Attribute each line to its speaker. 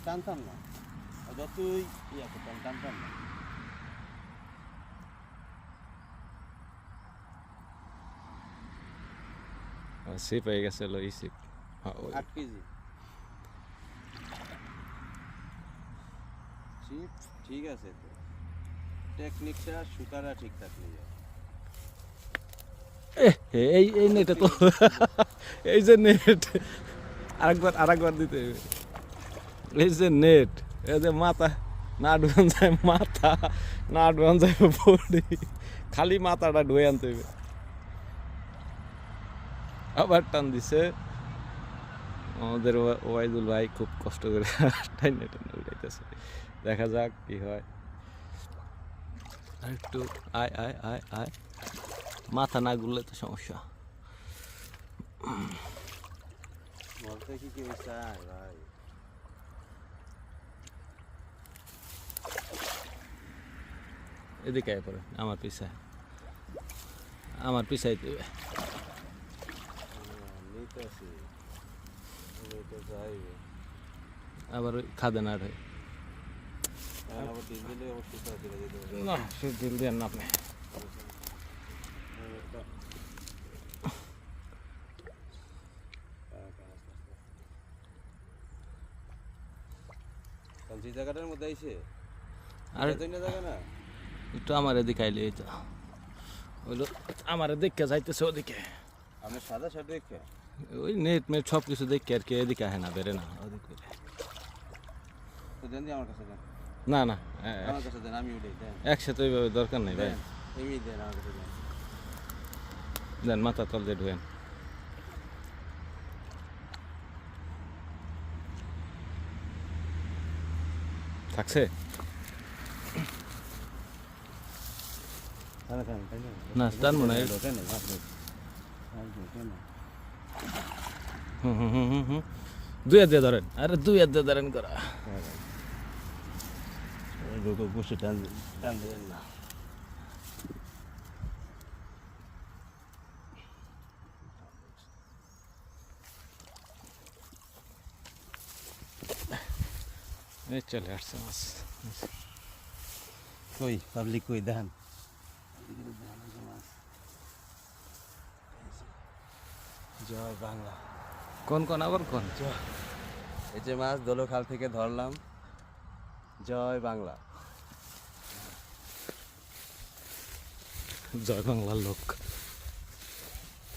Speaker 1: টানতাম না, যতই ইয়া করতাম টানতাম না।
Speaker 2: সিপ হয়ে গেছে লো সিপ
Speaker 1: 8 কেজি ছিপ, ঠিক আছে তো, টেকনিকটা সুতারা ঠিক থাকলে যায়।
Speaker 2: এই এই নেটে তো এই যে নেট আরেকবার দিতে হবে। এই যে নেট, এই যে মাথা না ডুবান যায়, মাথা না ডুবান যায় বডি, খালি মাথাটা ডুয়ে আনতে হবে। আবার টান দিছে আমাদের ওয়াইদুল ভাই, খুব কষ্ট করে টাইনে টাইনে উঠাইতেছে। দেখা যাক কি হয়। একটু আয় আয় আয় আয়, মাথা না ঘুরলে তো সমস্যা।
Speaker 1: মরতে কি কেউ চায় ভাই?
Speaker 2: এদিকে আয় পরে আমার পিছায়, আমার পিছাই দেবে।
Speaker 1: নিতেছি, নিতে চাইবে।
Speaker 2: আবার ওই খাদে না রে,
Speaker 1: আবার ডিম দিলে আবার সুতা দিলে দিতে হবে।
Speaker 2: না সে দিল দেন না আপনি।
Speaker 1: যে জায়গাটার মধ্যে আইছে
Speaker 2: আর
Speaker 1: তো না জায়গা না,
Speaker 2: একটু আমার এদিকে আইলে এই তো ওইলো, আমার দেখে যাইতেছে ওদিকে।
Speaker 1: আমি সাদা শার্ট রেখে
Speaker 2: ওই নেট মেট সব কিছু দেখে আর কি, এদিকে আহে না, বেরে না ওদিকে।
Speaker 1: তো দেন দিয়ে আমার কাছে দেন,
Speaker 2: না না
Speaker 1: আমার কাছে দেন, আমি উঠাই দেন।
Speaker 2: একসাথে ওইভাবে দরকার নেই ভাই।
Speaker 1: দেন এমনি দেন, আমার কাছে দেন।
Speaker 2: দেন মাথা তল দিয়ে ঢুয়েন। থাকছে না টান মনে হয়। দুই হাত দিয়ে ধরেন, আরে দুই হাত দিয়ে ধরেন করা।
Speaker 1: বসে টান টান দেন না।
Speaker 2: এই চলে আসছে মাছ।
Speaker 1: কই পাবলিক কই দেখান। জয় বাংলা।
Speaker 2: কোন কোন আবার কোন?
Speaker 1: এই যে মাছ দোলখাল থেকে ধরলাম, জয় বাংলা।
Speaker 2: জয় বাংলার লোক।